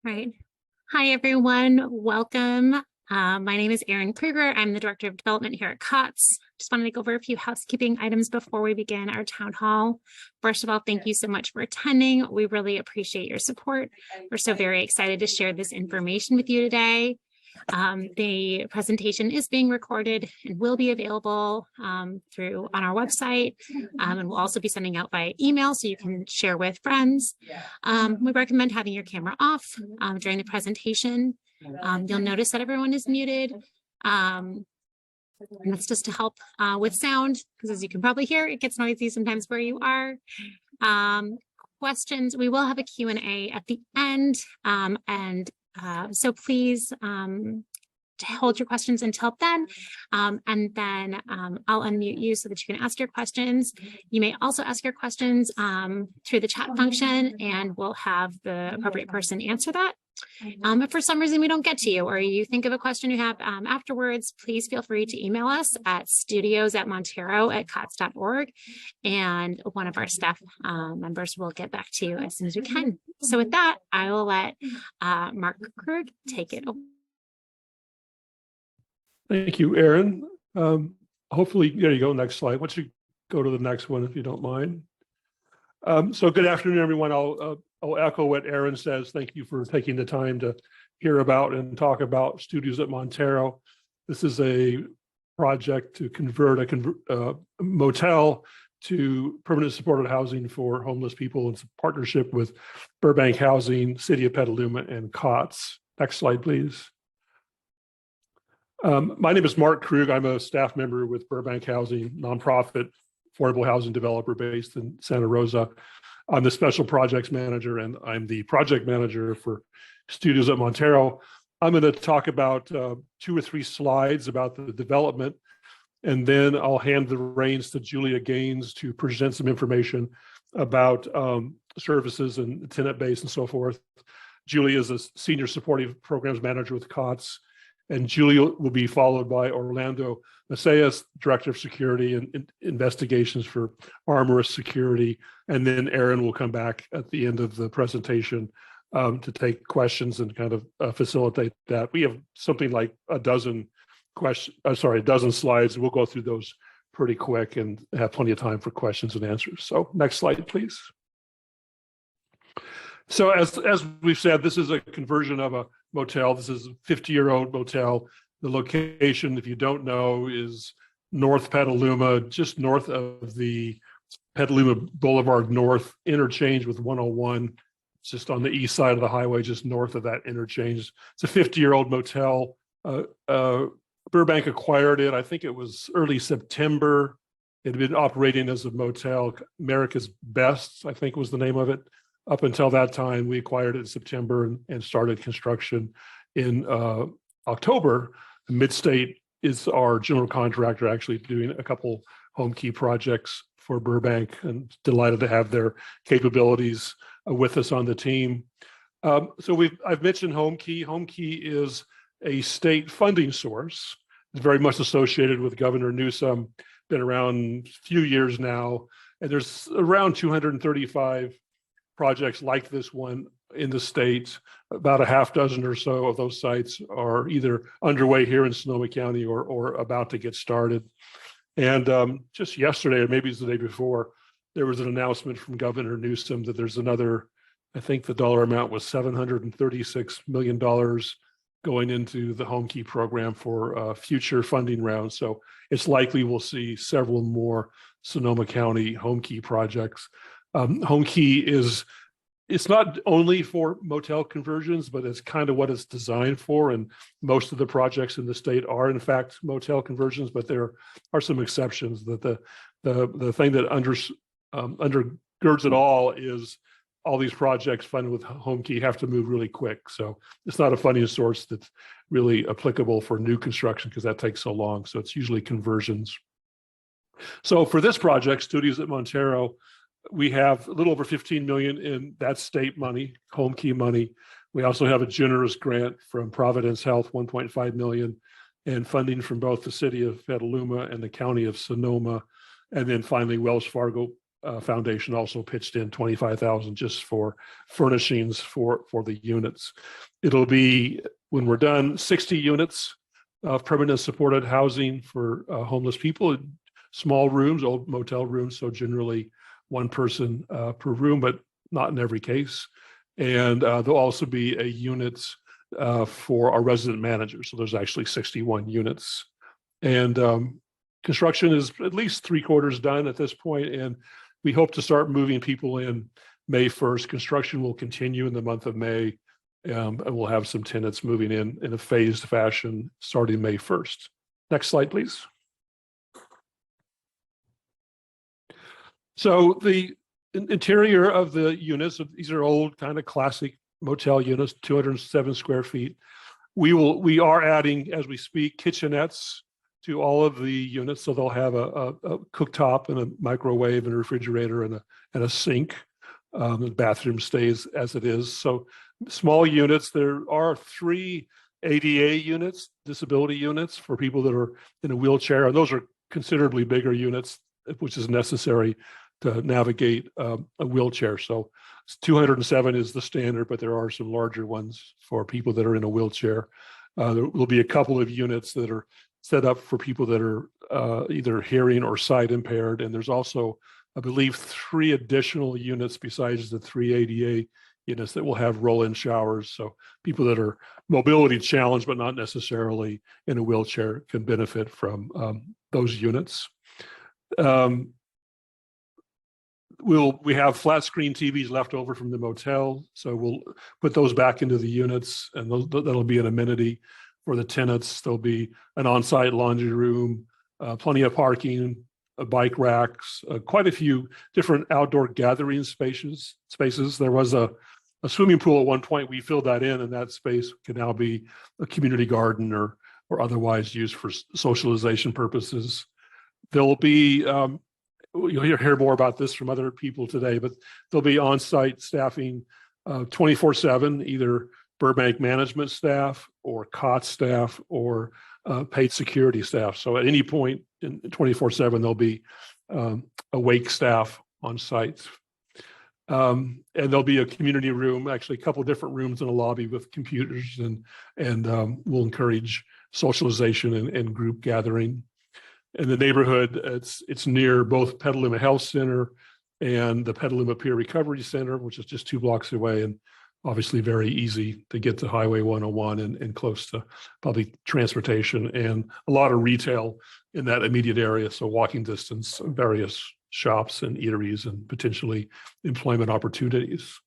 Right. Hi, everyone. Welcome. My name is Erin Kruger. I'm the Director of Development here at COTS. Just wanted to go over a few housekeeping items before we begin our town hall. First of all, thank you so much for attending. We really appreciate your support. We're so very excited to share this information with you today. The presentation is being recorded and will be available on our website, and we'll also be sending out by email so you can share with friends. We recommend having your camera off during the presentation. You'll notice that everyone is muted. And that's just to help with sound, because as you can probably hear, it gets noisy sometimes where you are. Questions, we will have a Q&A at the end, so please hold your questions until then, and then I'll unmute you so that you can ask your questions. You may also ask your questions through the chat function, and we'll have the appropriate person answer that. If for some reason we don't get to you, or you think of a question you have afterwards, please feel free to email us at studios@montero@cots.org, and one of our staff members will get back to you as soon as we can. So with that, I will let Mark Krug take it over. Thank you, Erin. Hopefully, there you go, next slide. Why don't you go to the next one if you don't mind. So good afternoon, everyone. I'll echo what Erin says. Thank you for taking the time to hear about and talk about Studios at Montero. This is a project to convert a motel to permanent supported housing for homeless people. It's a partnership with Burbank Housing, City of Petaluma, and COTS. Next slide, please. My name is Mark Krug. I'm a staff member with Burbank Housing, nonprofit affordable housing developer based in Santa Rosa. I'm the special projects manager, and I'm the project manager for Studios at Montero. I'm going to talk about 2 or 3 slides about the development, and then I'll hand the reins to Julia Gaines to present some information about services and tenant base and so forth. Julia is a senior supportive programs manager with COTS, and Julia will be followed by Orlando Macias, Director of Security and Investigations for Armorist Security. And then Erin will come back at the end of the presentation to take questions and kind of facilitate that. We have something like a dozen slides. We'll go through those pretty quick and have plenty of time for questions and answers. So next slide, please. So as we've said, this is a conversion of a motel. This is a 50-year-old motel. The location, if you don't know, is North Petaluma, just north of the Petaluma Boulevard North interchange with 101. It's just on the east side of the highway, just north of that interchange. It's a 50-year-old motel. Burbank acquired it. I think it was early September. It had been operating as a motel. America's Best, I think, was the name of it. Up until that time, we acquired it in September and started construction in October. Midstate is our general contractor, actually doing a couple Homekey projects for Burbank, and delighted to have their capabilities with us on the team. So I've mentioned Homekey. Homekey is a state funding source. It's very much associated with Governor Newsom, been around a few years now, and there's around 235 projects like this one in the state. About a half dozen or so of those sites are either underway here in Sonoma County or about to get started. And just yesterday, or maybe it's the day before, there was an announcement from Governor Newsom that there's another, I think the dollar amount was $736 million going into the Homekey program for future funding rounds. So it's likely we'll see several more Sonoma County Homekey projects. Homekey it's not only for motel conversions, but it's kind of what it's designed for. And most of the projects in the state are, in fact, motel conversions, but there are some exceptions. That the thing that undergirds it all is all these projects funded with Homekey have to move really quick. So it's not a funding source that's really applicable for new construction because that takes so long. So it's usually conversions. So for this project, Studios at Montero, we have a little over 15 million in that state money, Homekey money. We also have a generous grant from Providence Health, 1.5 million, and funding from both the City of Petaluma and the County of Sonoma. And then finally, Wells Fargo Foundation also pitched in $25,000 just for furnishings for the units. It'll be, when we're done, 60 units of permanent supported housing for homeless people, small rooms, old motel rooms, so generally one person per room, but not in every case. And there'll also be a unit for our resident managers. So there's actually 61 units. And construction is at least 3/4 done at this point, and we hope to start moving people in May 1st. Construction will continue in the month of May, and we'll have some tenants moving in a phased fashion starting May 1st. Next slide, please. So the interior of the units, these are old kind of classic motel units, 207 square feet. We are adding, as we speak, kitchenettes to all of the units. So they'll have a cooktop and a microwave and a refrigerator and a sink. The bathroom stays as it is. So small units. There are 3 ADA units, disability units for people that are in a wheelchair. And those are considerably bigger units, which is necessary to navigate a wheelchair. So 207 is the standard, but there are some larger ones for people that are in a wheelchair. There will be a couple of units that are set up for people that are either hearing or sight impaired. And there's also, I believe, 3 additional units besides the 3 ADA units that will have roll-in showers. So people that are mobility challenged, but not necessarily in a wheelchair, can benefit from those units. We have flat screen TVs left over from the motel. So we'll put those back into the units, and that'll be an amenity for the tenants. There'll be an on-site laundry room, plenty of parking, bike racks, quite a few different outdoor gathering spaces. There was a swimming pool at one point. We filled that in, and that space can now be a community garden or otherwise used for socialization purposes. There'll be, you'll hear more about this from other people today, but there'll be on-site staffing 24/7, either Burbank management staff or COT staff or paid security staff. So at any point in 24/7, there'll be awake staff on site. And there'll be a community room, actually a couple of different rooms in a lobby with computers, and we'll encourage socialization and group gathering. In the neighborhood, it's near both Petaluma Health Center and the Petaluma Peer Recovery Center, which is just 2 blocks away, and obviously very easy to get to Highway 101 and close to public transportation, and a lot of retail in that immediate area. So walking distance, various shops and eateries, and potentially employment opportunities.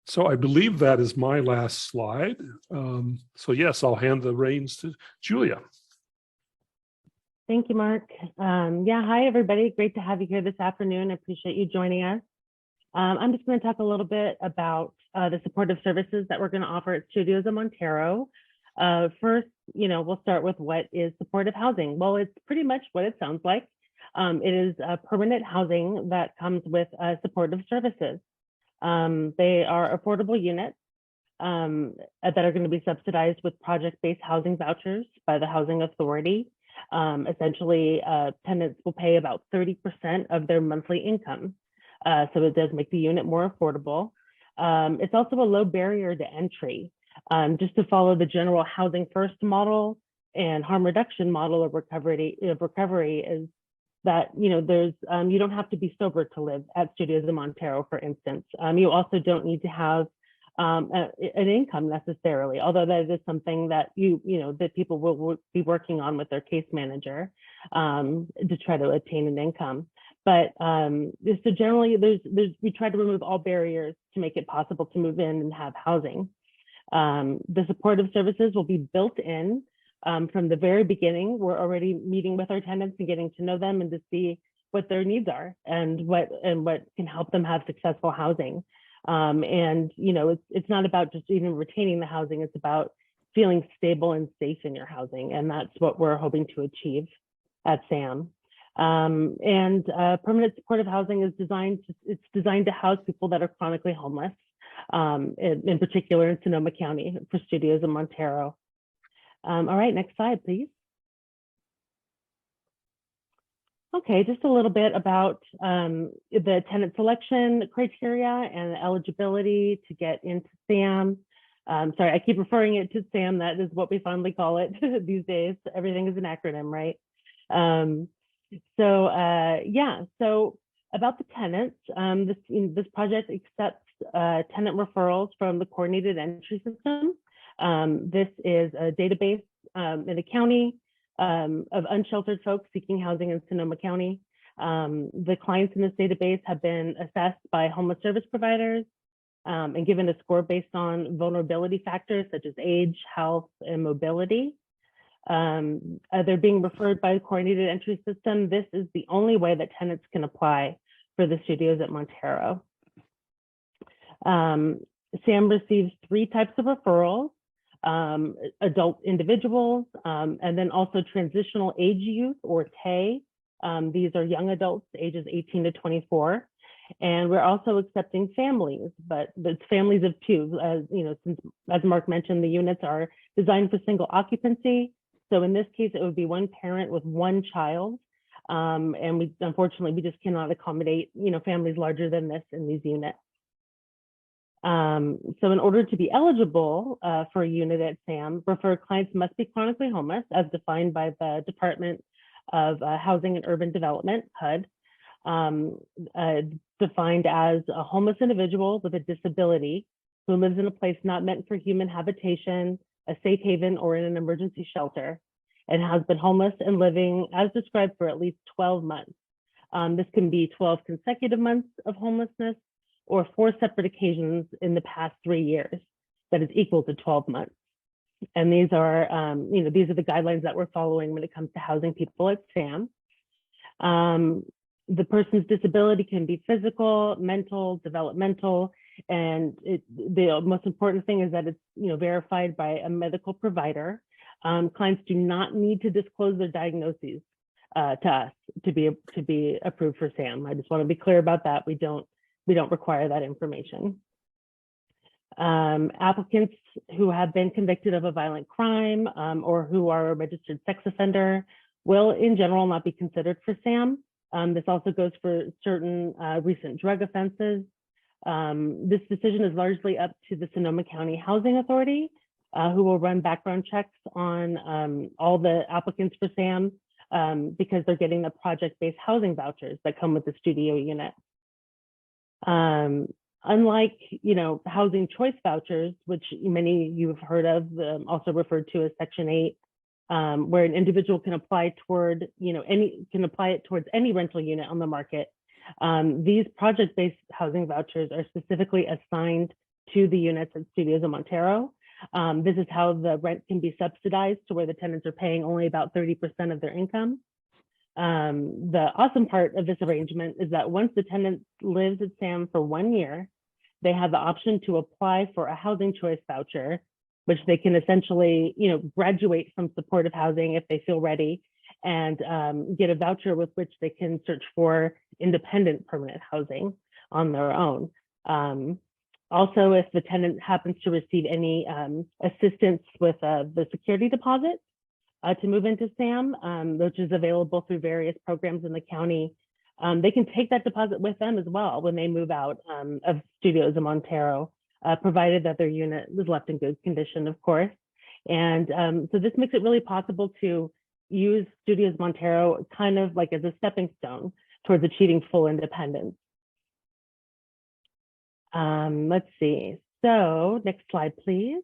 So I believe that is my last slide. So yes, I'll hand the reins to Julia. Thank you, Mark. Hi, everybody. Great to have you here this afternoon. I appreciate you joining us. I'm just going to talk a little bit about the supportive services that we're going to offer at Studios of Montero. First, we'll start with what is supportive housing. Well, it's pretty much what it sounds like. It is permanent housing that comes with supportive services. They are affordable units that are going to be subsidized with project-based housing vouchers by the Housing Authority. Essentially, tenants will pay about 30% of their monthly income. So it does make the unit more affordable. It's also a low barrier to entry. Just to follow the general housing first model and harm reduction model of recovery is that, there's you don't have to be sober to live at Studios of Montero, for instance. You also don't need to have an income necessarily, although that is something that that people will be working on with their case manager to try to attain an income. But so generally, we try to remove all barriers to make it possible to move in and have housing. The supportive services will be built in from the very beginning. We're already meeting with our tenants and getting to know them and to see what their needs are and what can help them have successful housing. It's not about just even retaining the housing, it's about feeling stable and safe in your housing. And that's what we're hoping to achieve at SAM. Permanent supportive housing is designed to house people that are chronically homeless, in particular in Sonoma County for Studios of Montero. All right, next slide, please. Okay, just a little bit about the tenant selection criteria and the eligibility to get into SAM. Sorry, I keep referring it to SAM. That is what we fondly call it these days. Everything is an acronym, right? So about the tenants, this project accepts tenant referrals from the coordinated entry system. This is a database in the county of unsheltered folks seeking housing in Sonoma County. The clients in this database have been assessed by homeless service providers and given a score based on vulnerability factors such as age, health, and mobility. They're being referred by the coordinated entry system. This is the only way that tenants can apply for the studios at Montero. SAM receives 3 types of referrals: adult individuals, and then also transitional age youth, or TAY. These are young adults ages 18 to 24. And we're also accepting families, but it's families of 2. As you know, since, as Mark mentioned, the units are designed for single occupancy. So in this case, it would be 1 parent with 1 child. And unfortunately, we just cannot accommodate, families larger than this in these units. So in order to be eligible for a unit at SAM, referred clients must be chronically homeless as defined by the Department of Housing and Urban Development, HUD, defined as a homeless individual with a disability who lives in a place not meant for human habitation, a safe haven, or in an emergency shelter, and has been homeless and living as described for at least 12 months. This can be 12 consecutive months of homelessness or 4 separate occasions in the past 3 years that is equal to 12 months. And these are, these are the guidelines that we're following when it comes to housing people at SAM. The person's disability can be physical, mental, developmental, and the most important thing is that it's verified by a medical provider. Clients do not need to disclose their diagnoses to us to be approved for SAM. I just want to be clear about that. We don't require that information. Applicants who have been convicted of a violent crime or who are a registered sex offender will, in general, not be considered for SAM. This also goes for certain recent drug offenses. This decision is largely up to the Sonoma County Housing Authority, who will run background checks on all the applicants for SAM because they're getting the project-based housing vouchers that come with the studio unit. Unlike, housing choice vouchers, which many of you have heard of, also referred to as Section 8, where an individual can apply toward, apply it towards any rental unit on the market. These project-based housing vouchers are specifically assigned to the units at Studios of Montero. This is how the rent can be subsidized to where the tenants are paying only about 30% of their income. The awesome part of this arrangement is that once the tenant lives at SAM for 1 year, they have the option to apply for a housing choice voucher, which they can essentially, graduate from supportive housing if they feel ready, and get a voucher with which they can search for independent permanent housing on their own. Also, if the tenant happens to receive any assistance with the security deposit to move into SAM, which is available through various programs in the county, they can take that deposit with them as well when they move out of Studios of Montero, provided that their unit was left in good condition, of course. And so this makes it really possible to use Studios Montero kind of like as a stepping stone towards achieving full independence. Let's see. So next slide, please.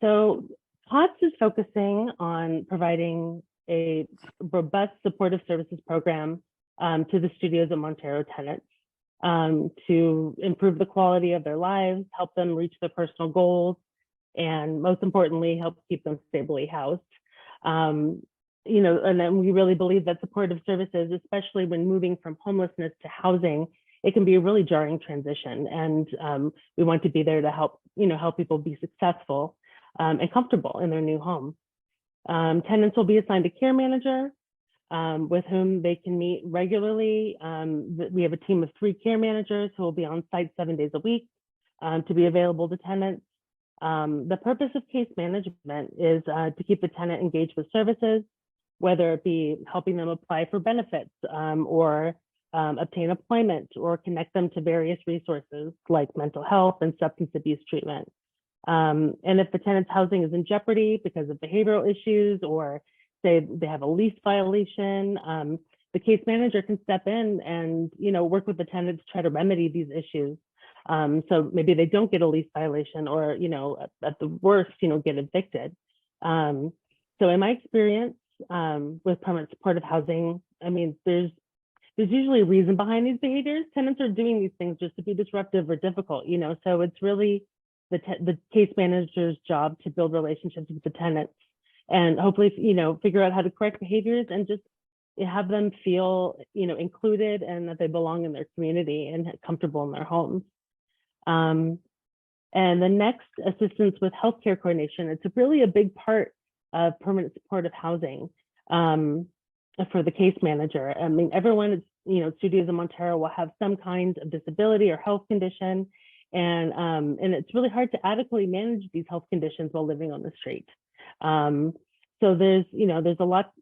So COTS is focusing on providing a robust supportive services program to the Studios of Montero tenants to improve the quality of their lives, help them reach their personal goals, and most importantly, help keep them stably housed. And then we really believe that supportive services, especially when moving from homelessness to housing, it can be a really jarring transition. And we want to be there to help, help people be successful and comfortable in their new home. Tenants will be assigned a care manager with whom they can meet regularly. We have a team of 3 care managers who will be on site 7 days a week to be available to tenants. The purpose of case management is to keep the tenant engaged with services, whether it be helping them apply for benefits or obtain employment or connect them to various resources like mental health and substance abuse treatment. And if the tenant's housing is in jeopardy because of behavioral issues or say they have a lease violation, the case manager can step in and work with the tenant to try to remedy these issues. So maybe they don't get a lease violation or at the worst get evicted. So in my experience with permanent supportive housing, I mean there's usually a reason behind these behaviors. Tenants are doing these things just to be disruptive or difficult, so it's really the case manager's job to build relationships with the tenants and hopefully figure out how to correct behaviors and just have them feel included and that they belong in their community and comfortable in their homes. And the next, assistance with healthcare coordination. It's really a big part of permanent supportive housing for the case manager. I mean, everyone at Studios in Montero will have some kind of disability or health condition, and it's really hard to adequately manage these health conditions while living on the street. So there's a lot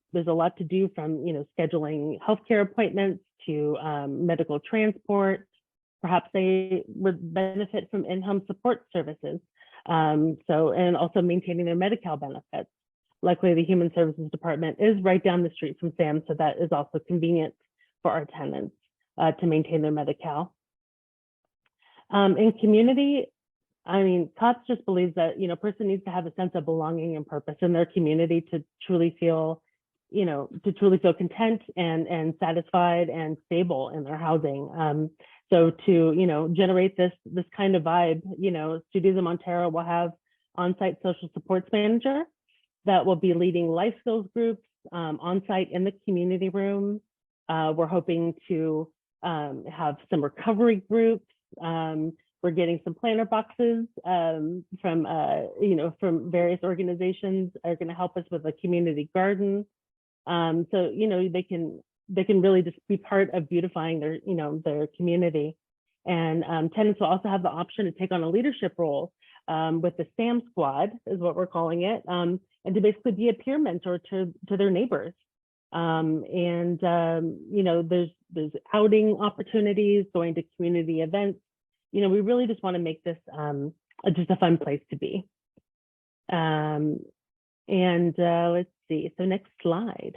to do, from scheduling healthcare appointments to medical transport. Perhaps they would benefit from in-home support services. And also maintaining their Medi-Cal benefits. Luckily, the Human Services Department is right down the street from SAM, so that is also convenient for our tenants to maintain their Medi-Cal. In community, I mean, COTS just believes that a person needs to have a sense of belonging and purpose in their community to truly feel, content and satisfied and stable in their housing. So to generate this kind of vibe, Studios in Montero will have on-site social supports manager that will be leading life skills groups on-site in the community room. We're hoping to have some recovery groups. We're getting some planter boxes from various organizations are going to help us with a community garden. So they can really just be part of beautifying their community. And tenants will also have the option to take on a leadership role with the SAM squad, is what we're calling it, and to basically be a peer mentor to their neighbors. There's outing opportunities, going to community events. We really just want to make this just a fun place to be. Let's see, so next slide.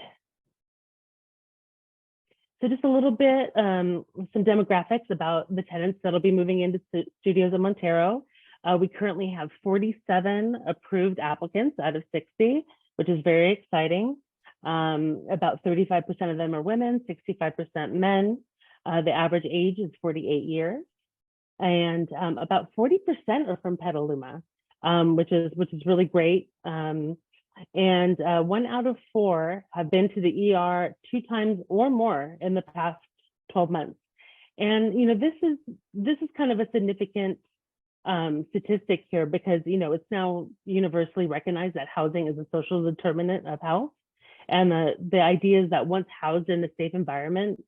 So just a little bit, some demographics about the tenants that'll be moving into Studios in Montero. We currently have 47 approved applicants out of 60, which is very exciting. About 35% of them are women, 65% men. The average age is 48 years. And about 40% are from Petaluma, which is really great. And 1 out of 4 have been to the ER 2 times or more in the past 12 months. And this is kind of a significant statistic here because it's now universally recognized that housing is a social determinant of health, and the idea is that once housed in a safe environment,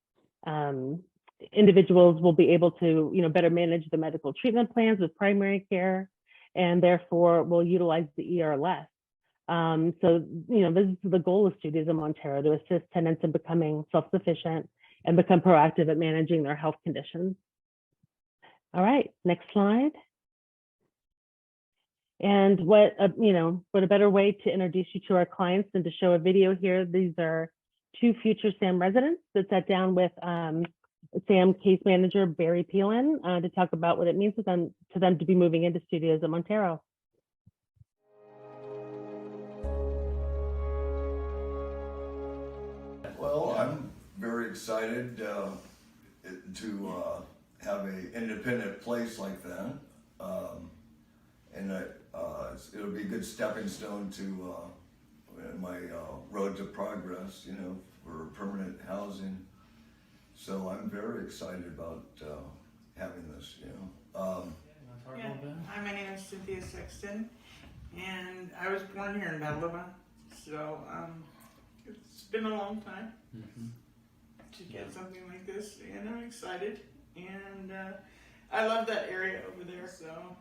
individuals will be able to better manage the medical treatment plans with primary care, and therefore will utilize the ER less. So this is the goal of Studios in Montero, to assist tenants in becoming self-sufficient and become proactive at managing their health conditions. All right, next slide. And what a better way to introduce you to our clients than to show a video here. These are 2 future SAM residents that sat down with SAM case manager Barry Peelan to talk about what it means to them to be moving into Studios in Montero. Well, I'm very excited to have an independent place like that, and it'll be a good stepping stone to my road to progress, for permanent housing. So I'm very excited about having this, Hi, my name is Cynthia Sexton, and I was born here in Petaluma, so it's been a long time to get something like this, and I'm excited, and I love that area over there. So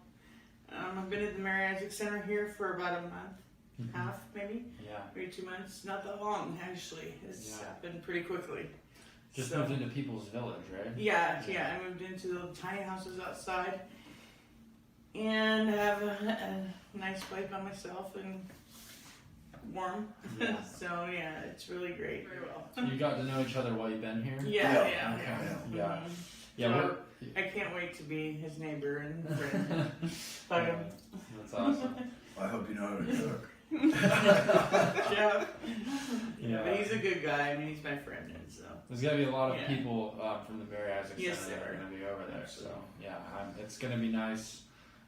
I've been at the Mary Isaac Center here for about a month, half maybe, Yeah. maybe 2 months. Not that long actually. It's Yeah. happened pretty quickly. Just So- moved into people's village, right? Yeah. I moved into the tiny houses outside, and have a nice place by myself and warm. Yeah. So yeah, it's really great. Very well. You got to know each other while you've been here? Yeah. Okay. Yeah. Mhm. Yeah, So, I can't wait to be his neighbor and friend. Hug him. That's awesome. I hope you know how to cook. Jeff. Yeah. But he's a good guy. I mean, he's my friend, and so. There's gonna be a lot of Yeah. people from the Mary Isaac Yes, Center that there are are. gonna be over there. So yeah, it's gonna be nice.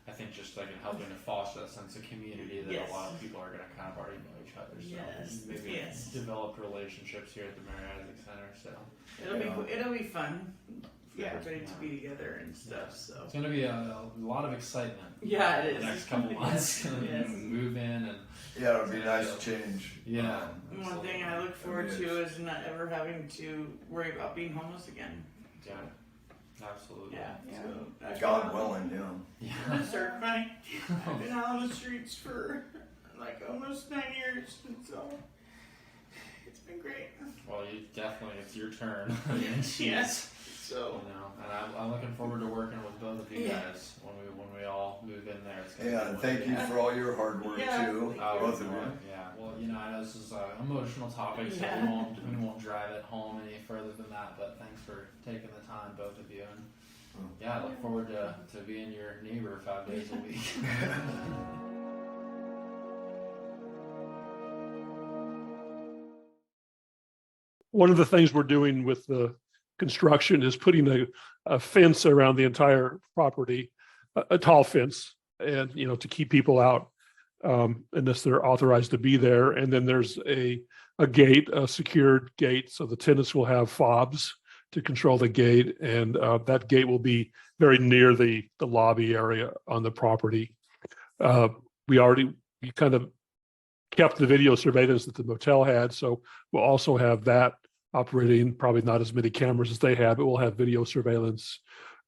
I think just like in helping to foster that sense of community that Yes. a lot of people are gonna kind of already know each other. So Yes, maybe yes. develop relationships here at the Mary Isaac Center. So It'll be fun for Yeah. everybody to be together and stuff. So. it's gonna be a lot of excitement. Yeah, it is. The next couple months, Yes. move in and Yeah, it'll be nice change. Yeah. One thing I look forward to is not ever having to worry about being homeless again. yeah, absolutely. Yeah. So I've God been- willing, yeah. I'm sorry, Frank. I've been out on the streets for like almost 9 years, and so it's been great. Well, it's your turn. Yes. You So know, and I'm looking forward to working with both of you Yeah. guys when we all move in there. It's gonna Yeah, be and one thank of you the- for all your hard work Yeah. too, Oh, both of you. yeah. Well, I know this is an emotional topic, so Yeah. we won't drive it home any further than that. But thanks for taking the time, both of you, and yeah, I look forward to being your neighbor 5 days a week. One of the things we're doing with the construction is putting a fence around the entire property, a tall fence, and, to keep people out unless they're authorized to be there. And then there's a gate, a secured gate, so the tenants will have fobs to control the gate, and that gate will be very near the lobby area on the property. We kind of kept the video surveillance that the motel had, so we'll also have that operating. Probably not as many cameras as they have, but we'll have video surveillance.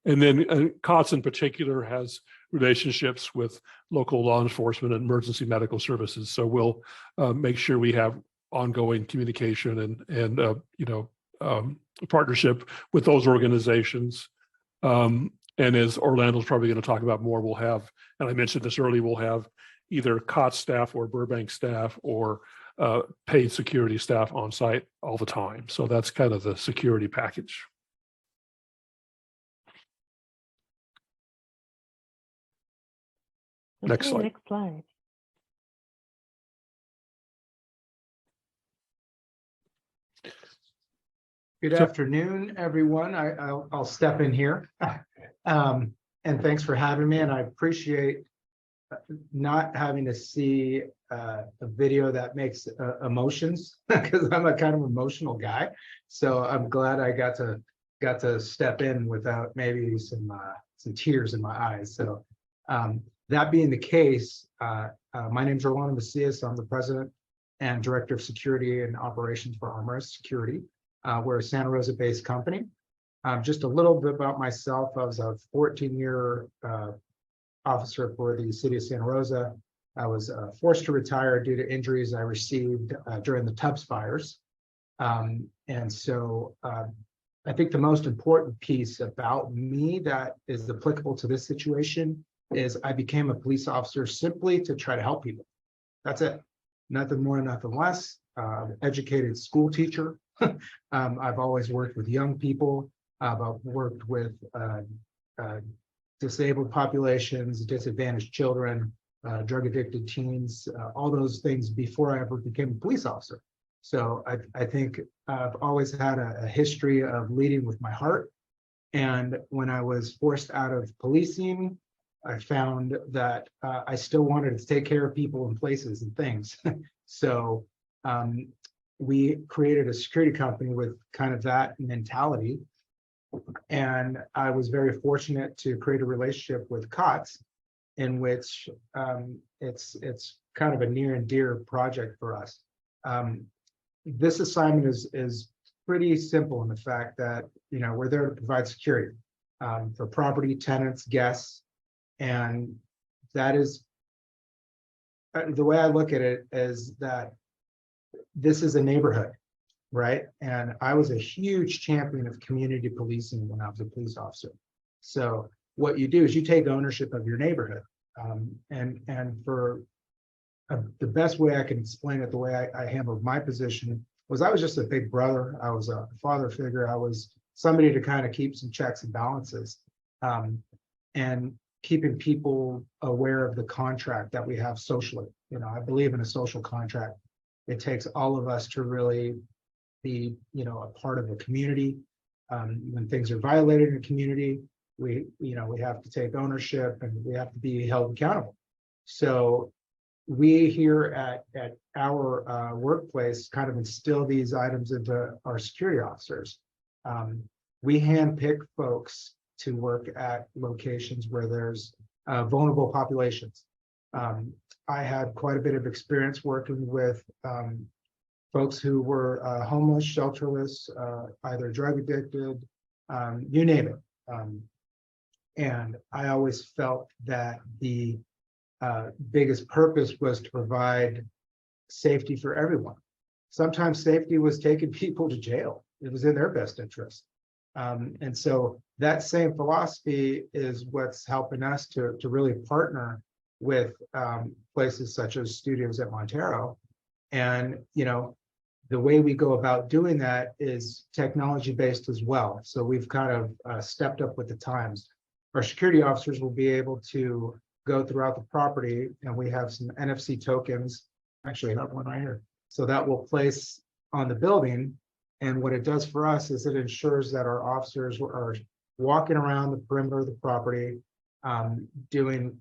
And then COTS in particular has relationships with local law enforcement and emergency medical services, so we'll make sure we have ongoing communication and partnership with those organizations. And as Orlando's probably going to talk about more, we'll have, and I mentioned this earlier, we'll have either COTS staff or Burbank staff or paid security staff on site all the time. So that's kind of the security package. Next Okay, slide. Next slide. Good afternoon, everyone. I'll step in here. And thanks for having me. And I appreciate not having to see a video that makes emotions because I'm a kind of emotional guy. So I'm glad I got to step in without maybe some tears in my eyes. So that being the case, my name is Orlando Macias. I'm the president and director of security and operations for Armorist Security. We're a Santa Rosa-based company. Just a little bit about myself. I was a 14-year officer for the City of Santa Rosa. I was forced to retire due to injuries I received during the Tubbs fires. And so I think the most important piece about me that is applicable to this situation is I became a police officer simply to try to help people. That's it. Nothing more, nothing less. Educated school teacher. I've always worked with young people. I've worked with disabled populations, disadvantaged children, drug addicted teens, all those things before I ever became a police officer. So I think I've always had a history of leading with my heart. And when I was forced out of policing, I found that I still wanted to take care of people and places and things. So we created a security company with kind of that mentality. And I was very fortunate to create a relationship with COTS, in which it's kind of a near and dear project for us. This assignment is pretty simple in the fact that, we're there to provide security for property, tenants, guests, and that is the way I look at it is that this is a neighborhood, right? And I was a huge champion of community policing when I was a police officer. So what you do is you take ownership of your neighborhood. And for the best way I can explain it, the way I handled my position was I was just a big brother. I was a father figure. I was somebody to kind of keep some checks and balances, and keeping people aware of the contract that we have socially. You know, I believe in a social contract. It takes all of us to really be, you know, a part of a community. When things are violated in a community, we have to take ownership and we have to be held accountable. So we here at our workplace kind of instill these items into our security officers. We handpick folks to work at locations where there's vulnerable populations. I had quite a bit of experience working with folks who were homeless, shelterless, either drug addicted, you name it. And I always felt that the biggest purpose was to provide safety for everyone. Sometimes safety was taking people to jail. It was in their best interest. And so that same philosophy is what's helping us to really partner with places such as studios at Montero. And, you know, the way we go about doing that is technology based as well. So we've kind of stepped up with the times. Our security officers will be able to go throughout the property, and we have some NFC tokens. Actually, I have one right here. So that will place on the building. And what it does for us is it ensures that our officers are walking around the perimeter of the property, doing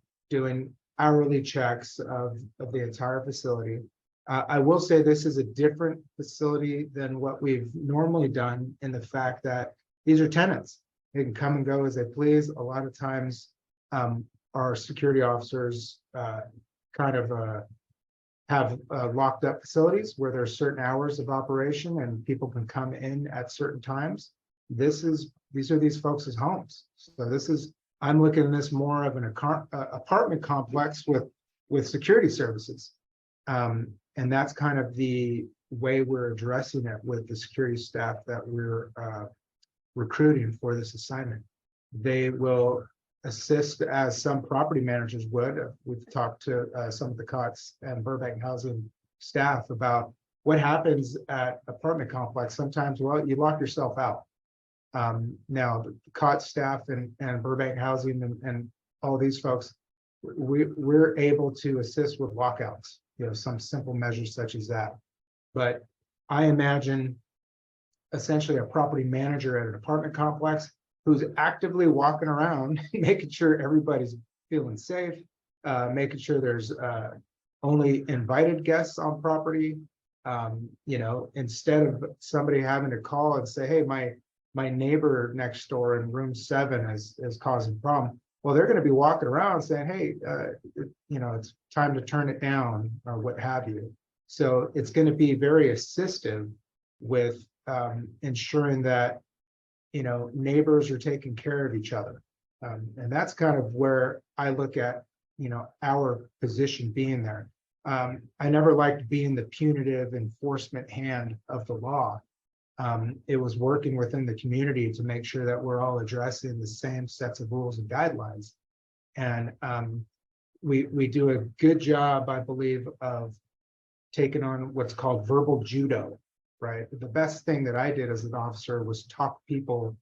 hourly checks of the entire facility. I will say this is a different facility than what we've normally done in the fact that these are tenants. They can come and go as they please. A lot of times our security officers have locked up facilities where there's certain hours of operation and people can come in at certain times. These are these folks' homes. So I'm looking at this more of an apartment complex with security services. And that's kind of the way we're addressing it with the security staff that we're recruiting for this assignment. They will assist as some property managers would. We've talked to some of the COTS and Burbank Housing staff about what happens at apartment complex. Sometimes, well, you lock yourself out. Now, the COTS staff and Burbank Housing and all these folks, we're able to assist with lockouts, you know, some simple measures such as that. But I imagine essentially a property manager at an apartment complex who's actively walking around, making sure everybody's feeling safe, making sure there's only invited guests on property. You know, instead of somebody having to call and say, hey, my neighbor next door in room 7 is causing a problem. Well, they're going to be walking around saying, hey, you know, it's time to turn it down or what have you. So it's going to be very assistive with ensuring that, you know, neighbors are taking care of each other. And that's kind of where I look at, you know, our position being there. I never liked being the punitive enforcement hand of the law. It was working within the community to make sure that we're all addressing the same sets of rules and guidelines. And we do a good job, I believe, of taking on what's called verbal judo, right? The best thing that I did as an officer was talk people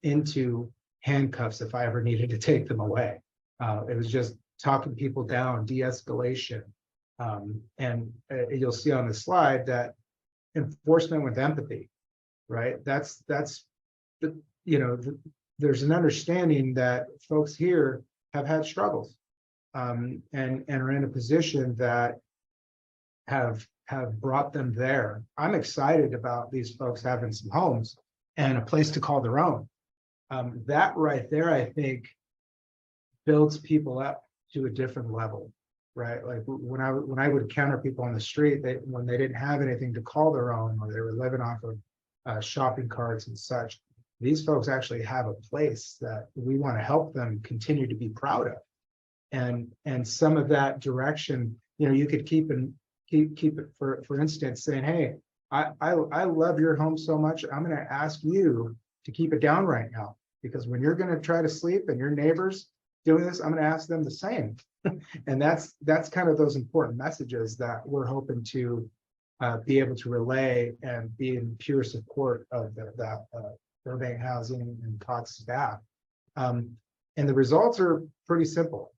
into handcuffs if I ever needed to take them away. It was just talking people down, de-escalation. And you'll see on the slide that enforcement with empathy, right? That's the, you know, there's an understanding that folks here have had struggles and are in a position that have brought them there. I'm excited about these folks having some homes and a place to call their own. That right there, I think, builds people up to a different level, right? Like when I would encounter people on the street, when they didn't have anything to call their own, or they were living off of shopping carts and such, these folks actually have a place that we want to help them continue to be proud of. And some of that direction you could keep it for instance, saying, hey, I love your home so much, I'm going to ask you to keep it down right now, because when you're going to try to sleep and your neighbors doing this, I'm going to ask them the same. And that's kind of those important messages that we're hoping to be able to relay and be in pure support of that Burbank Housing and Cox staff. And the results are pretty simple.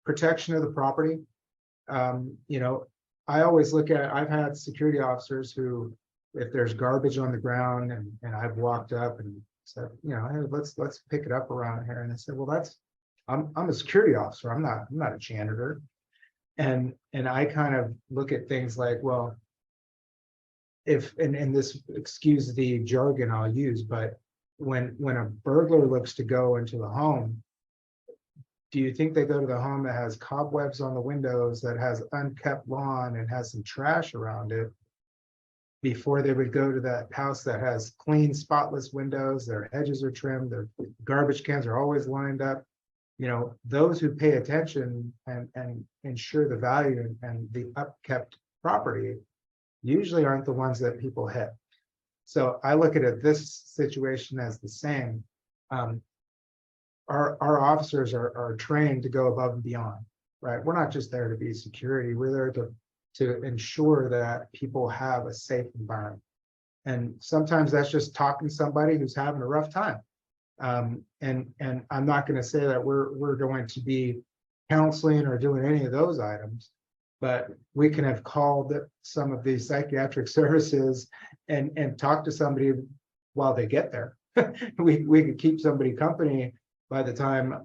Protection of the property. I always look at, I've had security officers who, if there's garbage on the ground and I've walked up and said, hey, let's pick it up around here. And they said, well, I'm a security officer. I'm not a janitor. And I kind of look at things like, well, and this, excuse the jargon I'll use, but when a burglar looks to go into the home, do you think they go to the home that has cobwebs on the windows, that has unkept lawn and has some trash around it, before they would go to that house that has clean, spotless windows, their hedges are trimmed, their garbage cans are always lined up? Those who pay attention and ensure the value and the upkept property usually aren't the ones that people hit. So I look at this situation as the same. Our officers are trained to go above and beyond, right? We're not just there to be security. We're there to ensure that people have a safe environment. And sometimes that's just talking to somebody who's having a rough time. And I'm not going to say that we're going to be counseling or doing any of those items, but we can have called some of these psychiatric services and talk to somebody while they get there. we could keep somebody company by the time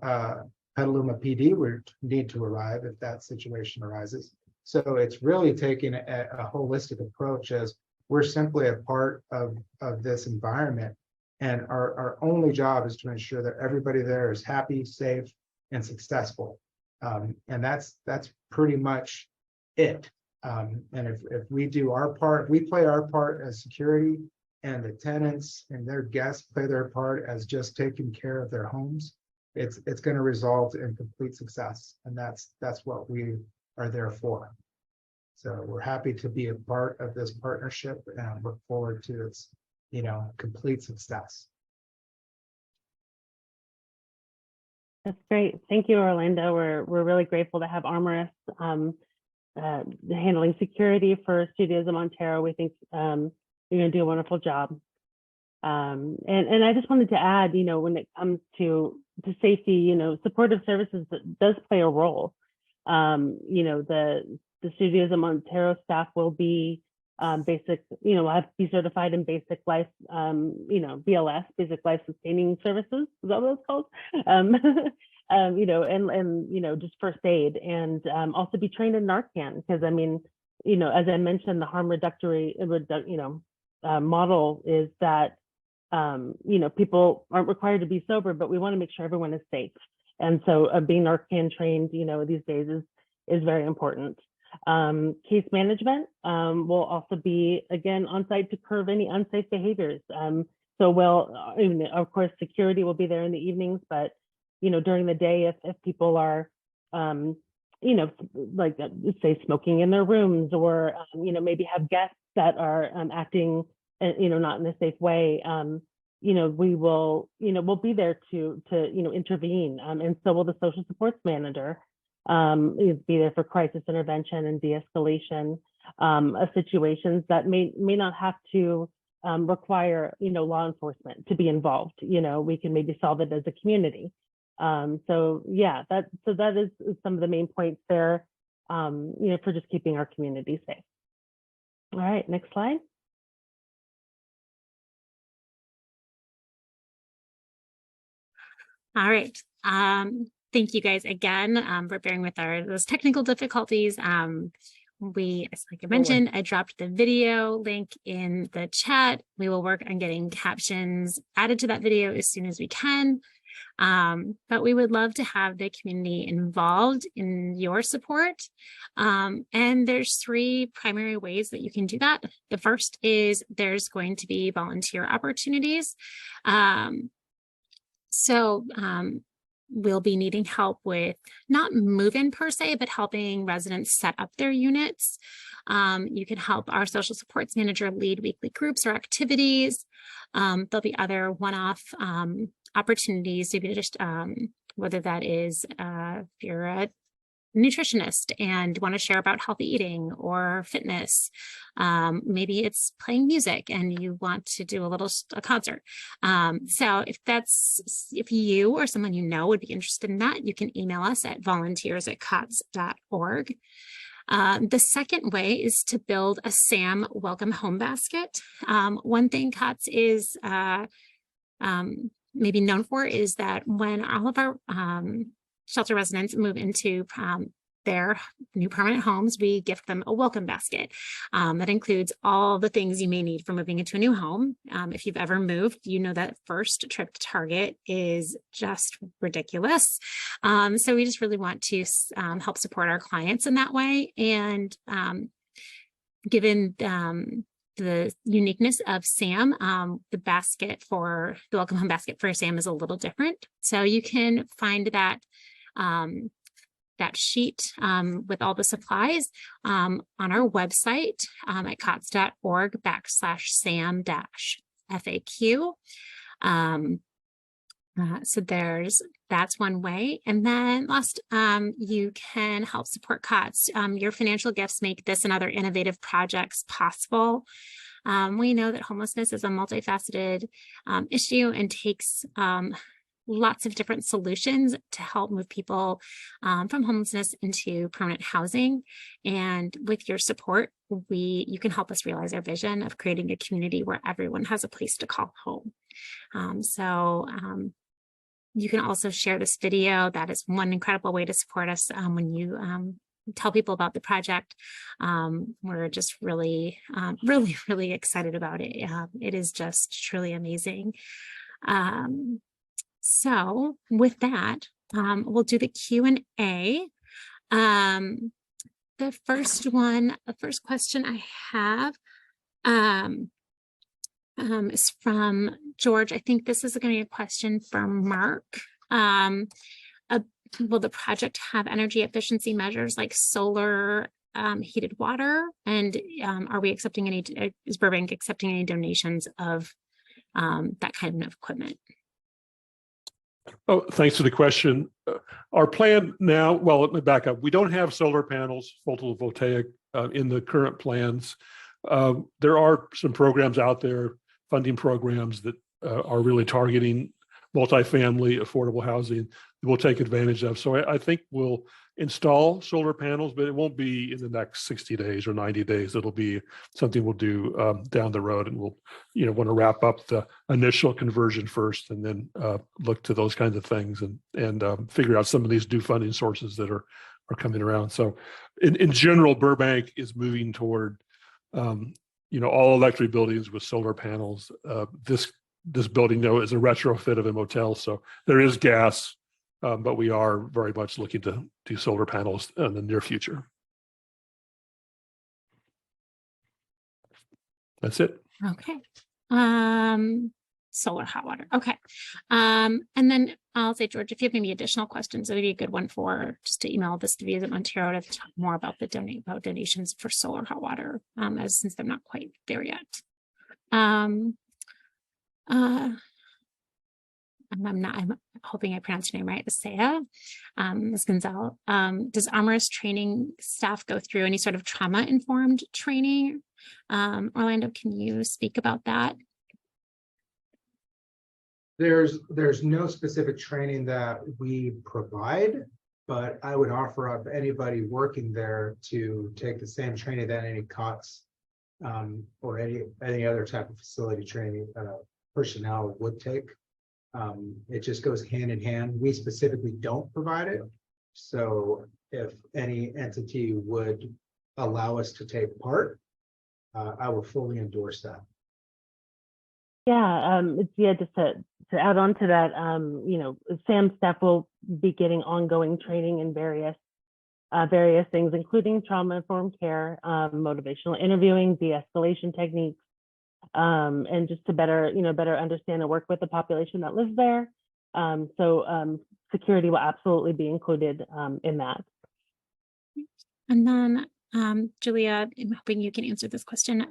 Petaluma PD would need to arrive, if that situation arises. So it's really taking a holistic approach, as we're simply a part of this environment. And our only job is to ensure that everybody there is happy, safe, and successful. And that's pretty much it. And if we do our part, we play our part as security, and the tenants and their guests play their part as just taking care of their homes, it's going to result in complete success. And that's what we are there for. So we're happy to be a part of this partnership and look forward to its complete success. That's great. Thank you, Orlando. We're really grateful to have Armorist handling security for Studios of Montero. We think you're going to do a wonderful job. And I just wanted to add, when it comes to safety, supportive services does play a role. The Studios of Montero staff will be basic, have to be certified in basic life, BLS, basic life sustaining services. Is that what it's called? And just first aid, and also be trained in Narcan, because as I mentioned, the harm reductory, model is that, people aren't required to be sober, but we want to make sure everyone is safe. And so being Narcan trained, these days is very important. Case management will also be, again, on site to curb any unsafe behaviors. Of course, security will be there in the evenings, but, during the day, if people are, say smoking in their rooms, or, maybe have guests that are acting, not in a safe way, we will, we'll be there to intervene. And so will the social supports manager. Be there for crisis intervention and de-escalation of situations that may not have to require law enforcement to be involved. We can maybe solve it as a community. That is some of the main points there, for just keeping our community safe. All right, next slide. All right. Thank you guys again for bearing with those technical difficulties. Like I mentioned, I dropped the video link in the chat. We will work on getting captions added to that video as soon as we can. But we would love to have the community involved in your support. And there's 3 primary ways that you can do that. The first is there's going to be volunteer opportunities. we'll be needing help with not move-in per se, but helping residents set up their units. You can help our social supports manager lead weekly groups or activities. There'll be other one-off opportunities to be just, whether that is if you're a nutritionist and want to share about healthy eating or fitness. Maybe it's playing music and you want to do a concert. So if you or someone you know would be interested in that, you can email us at volunteers@cots.org. The second way is to build a SAM welcome home basket. One thing COTS is maybe known for is that when all of our shelter residents move into their new permanent homes, we gift them a welcome basket that includes all the things you may need for moving into a new home. If you've ever moved, you know that first trip to Target is just ridiculous. So we just really want to help support our clients in that way. And given the uniqueness of SAM, the welcome home basket for SAM is a little different. So you can find that sheet with all the supplies on our website at cots.org/SAM-FAQ. So that's one way. And then last, you can help support COTS. Your financial gifts make this and other innovative projects possible. We know that homelessness is a multifaceted issue and takes lots of different solutions to help move people from homelessness into permanent housing. And with your support, you can help us realize our vision of creating a community where everyone has a place to call home. You can also share this video. That is one incredible way to support us when you tell people about the project. We're just really, really excited about it. It is just truly amazing. So with that, we'll do the Q&A. The first question I have is from George. I think this is going to be a question for Mark. Will the project have energy efficiency measures like solar heated water? And is Burbank accepting any donations of that kind of equipment? Oh, thanks for the question. Our plan now, well, let me back up. We don't have solar panels, photovoltaic in the current plans. There are some programs out there, funding programs that are really targeting multifamily affordable housing that we'll take advantage of. So I think we'll install solar panels, but it won't be in the next 60 days or 90 days. It'll be something we'll do down the road, and we'll want to wrap up the initial conversion first and then look to those kinds of things and figure out some of these new funding sources that are coming around. So in general, Burbank is moving toward all electric buildings with solar panels. This building, is a retrofit of a motel, so there is gas, but we are very much looking to do solar panels in the near future. That's it. Okay. Solar hot water. Okay. And then I'll say, George, if you have any additional questions, it would be a good one for just to email this to Visit Montero to talk more about donations for solar hot water, since they're not quite there yet. I'm hoping I pronounced your name right, Isaiah, Ms. Gonzalez. Does Armorist training staff go through any sort of trauma-informed training? Orlando, can you speak about that? There's no specific training that we provide, but I would offer up anybody working there to take the same training that any COTS or any other type of facility training personnel would take. It just goes hand in hand. We specifically don't provide it. So if any entity would allow us to take part, I will fully endorse that. Yeah, just to add on to that, SAM staff will be getting ongoing training in various things, including trauma-informed care, motivational interviewing, de-escalation techniques, and just to better understand and work with the population that lives there. Security will absolutely be included in that. And then, Julia, I'm hoping you can answer this question.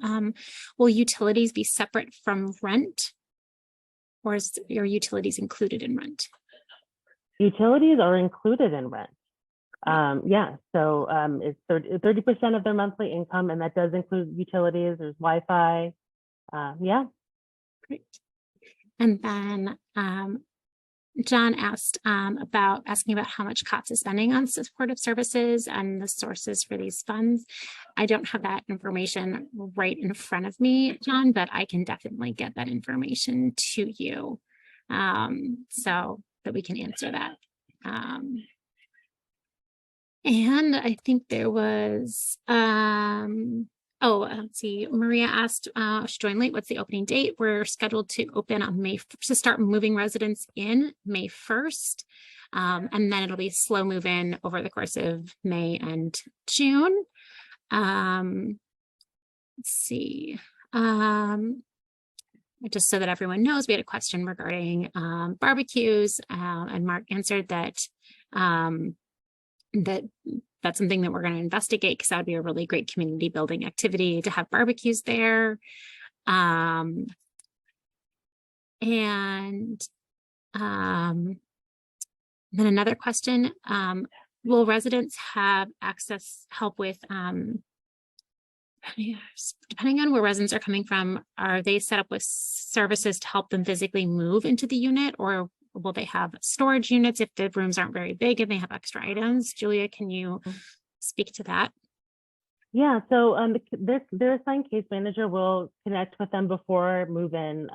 Will utilities be separate from rent? Or is your utilities included in rent? Utilities are included in rent. Yeah, so it's 30% of their monthly income, and that does include utilities. There's Wi-Fi. Yeah. Great. And then John asked asking about how much COTS is spending on supportive services and the sources for these funds. I don't have that information right in front of me, John, but I can definitely get that information to you so that we can answer that. And I think there was, let's see, Maria asked, she joined late, what's the opening date? We're scheduled to open on to start moving residents in May 1st. And then it'll be slow move in over the course of May and June. Let's see. Just so that everyone knows, we had a question regarding barbecues, and Mark answered that that's something that we're going to investigate, because that would be a really great community building activity to have barbecues there. And then another question, will residents have help with, depending on where residents are coming from, are they set up with services to help them physically move into the unit, or will they have storage units if the rooms aren't very big and they have extra items? Julia, can you speak to that? Yeah, so their assigned case manager will connect with them before move-in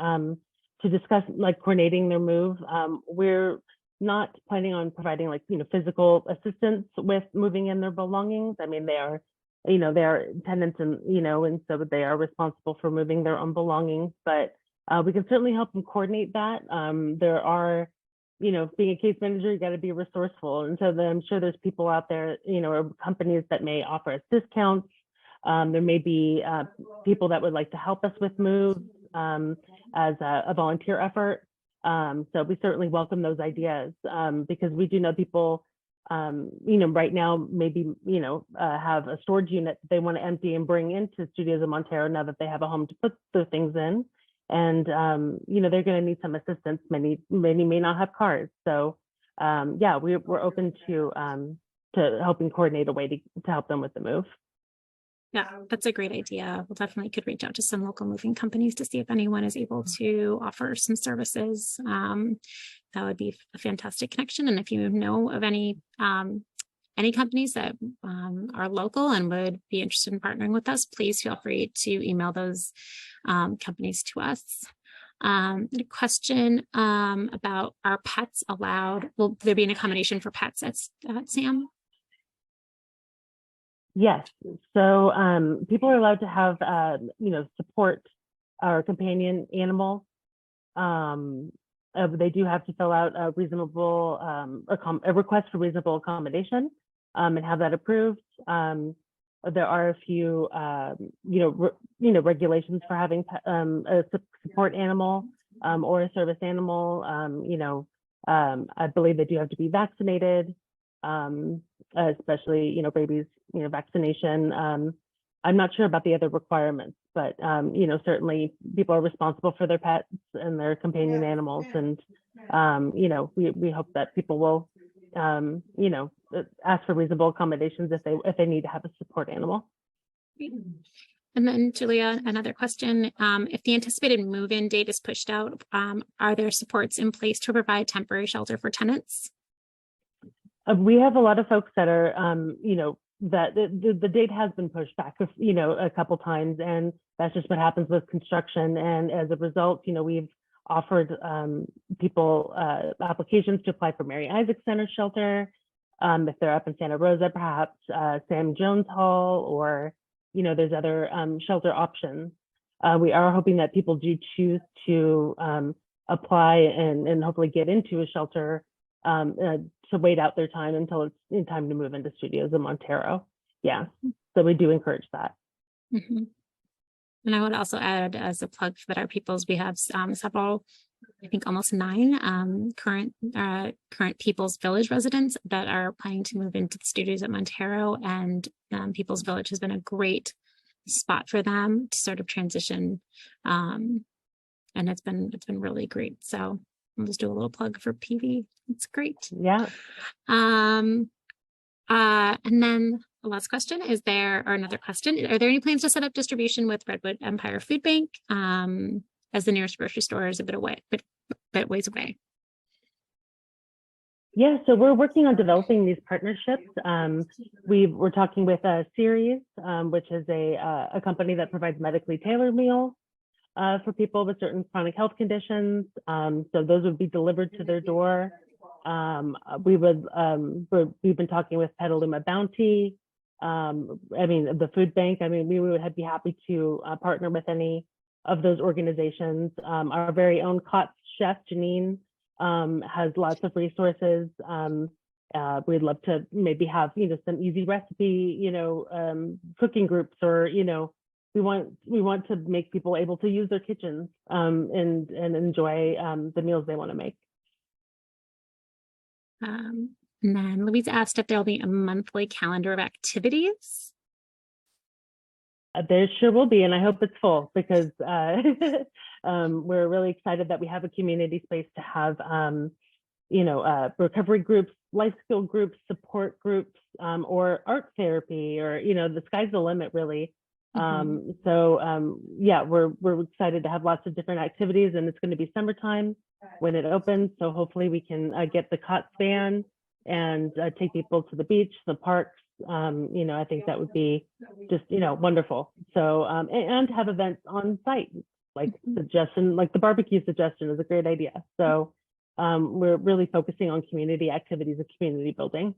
to discuss coordinating their move. We're not planning on providing physical assistance with moving in their belongings. I mean, they are tenants, and so they are responsible for moving their own belongings, but we can certainly help them coordinate that. There are, being a case manager, you got to be resourceful. And so I'm sure there's people out there, or companies that may offer us discounts. There may be people that would like to help us with moves as a volunteer effort. So we certainly welcome those ideas because we do know people, right now maybe, have a storage unit that they want to empty and bring into Studios of Montero now that they have a home to put their things in. And, they're going to need some assistance. Many may not have cars. So, yeah, we're open to helping coordinate a way to help them with the move. Yeah, that's a great idea. We'll definitely could reach out to some local moving companies to see if anyone is able to offer some services. That would be a fantastic connection. And if you know of any companies that are local and would be interested in partnering with us, please feel free to email those companies to us. A question about, are pets allowed? Will there be an accommodation for pets at SAM? Yes. So people are allowed to have, support or companion animals. They do have to fill out a reasonable, a request for reasonable accommodation and have that approved. There are a few, regulations for having a support animal or a service animal. I believe they do have to be vaccinated, especially, rabies, vaccination. I'm not sure about the other requirements, but, certainly people are responsible for their pets and their companion animals. And, we hope that people will, ask for reasonable accommodations if they need to have a support animal. And then Julia, another question. If the anticipated move-in date is pushed out, are there supports in place to provide temporary shelter for tenants? We have a lot of folks that are, that the date has been pushed back, a couple times, and that's just what happens with construction. And as a result, we've offered people applications to apply for Mary Isaac Center shelter. If they're up in Santa Rosa, perhaps Sam Jones Hall, or, there's other shelter options. We are hoping that people do choose to apply and hopefully get into a shelter to wait out their time until it's in time to move into Studios in Montero. Yeah, so we do encourage that. Mm-hmm. And I would also add, as a plug for our peoples, we have several I think almost 9 current People's Village residents that are planning to move into the studios at Montero, and People's Village has been a great spot for them to sort of transition, and it's been really great. So I'll just do a little plug for PV. It's great. Yeah. And then the last question is another question. Are there any plans to set up distribution with Redwood Empire Food Bank? As the nearest grocery store is a bit ways away. Yeah, so we're working on developing these partnerships. We're talking with Series, which is a company that provides medically tailored meals for people with certain chronic health conditions. So those would be delivered to their door. We've been talking with Petaluma Bounty. The food bank. We would be happy to partner with any of those organizations. Our very own COTS chef, Janine, has lots of resources. We'd love to maybe have, some easy recipe, cooking groups, or, we want to make people able to use their kitchens and enjoy the meals they want to make. And then Louise asked if there'll be a monthly calendar of activities. There sure will be, and I hope it's full, because we're really excited that we have a community space to have, recovery groups, life skill groups, support groups, or art therapy, or, the sky's the limit, really. We're excited to have lots of different activities, and it's going to be summertime when it opens. So hopefully we can get the COTS van and take people to the beach, the parks. I think that would be just, wonderful. So, and have events on site, like the barbecue suggestion is a great idea. So we're really focusing on community activities and community building.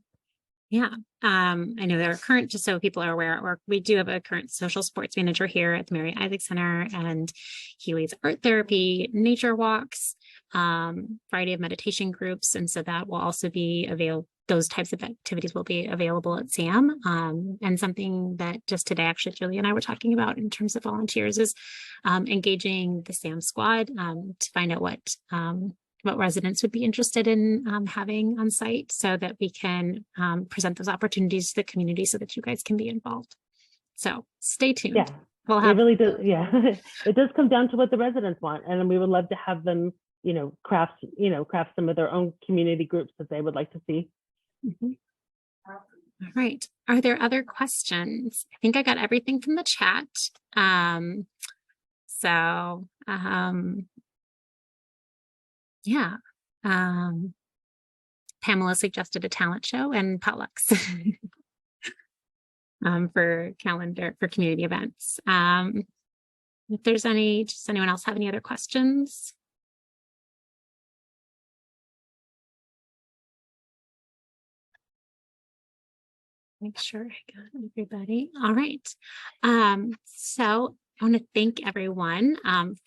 Yeah. I know there are current, just so people are aware, we do have a current social sports manager here at the Mary Isaac Center, and he leads art therapy, nature walks, variety of meditation groups. And so that will also be available. Those types of activities will be available at SAM. And something that just today, actually, Julie and I were talking about in terms of volunteers is engaging the SAM squad to find out what residents would be interested in having on site, so that we can present those opportunities to the community so that you guys can be involved. So stay tuned. Yeah, it really does. Yeah, it does come down to what the residents want, and we would love to have them, craft some of their own community groups that they would like to see. All right. Are there other questions? I think I got everything from the chat. Pamela suggested a talent show and potlucks for community events. If there's does anyone else have any other questions? Make sure I got everybody. All right. So I want to thank everyone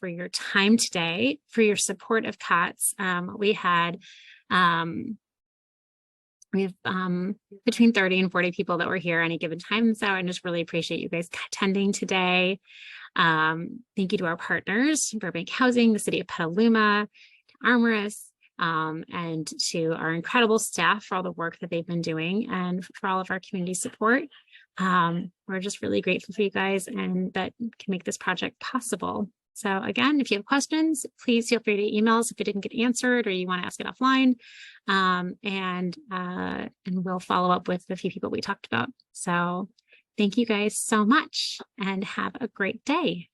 for your time today, for your support of COTS. We have between 30 and 40 people that were here any given time. So I just really appreciate you guys attending today. Thank you to our partners, Burbank Housing, the City of Petaluma, Armorous, and to our incredible staff for all the work that they've been doing, and for all of our community support. We're just really grateful for you guys, and that can make this project possible. So again, if you have questions, please feel free to email us if it didn't get answered or you want to ask it offline. And we'll follow up with a few people we talked about. So thank you guys so much, and have a great day.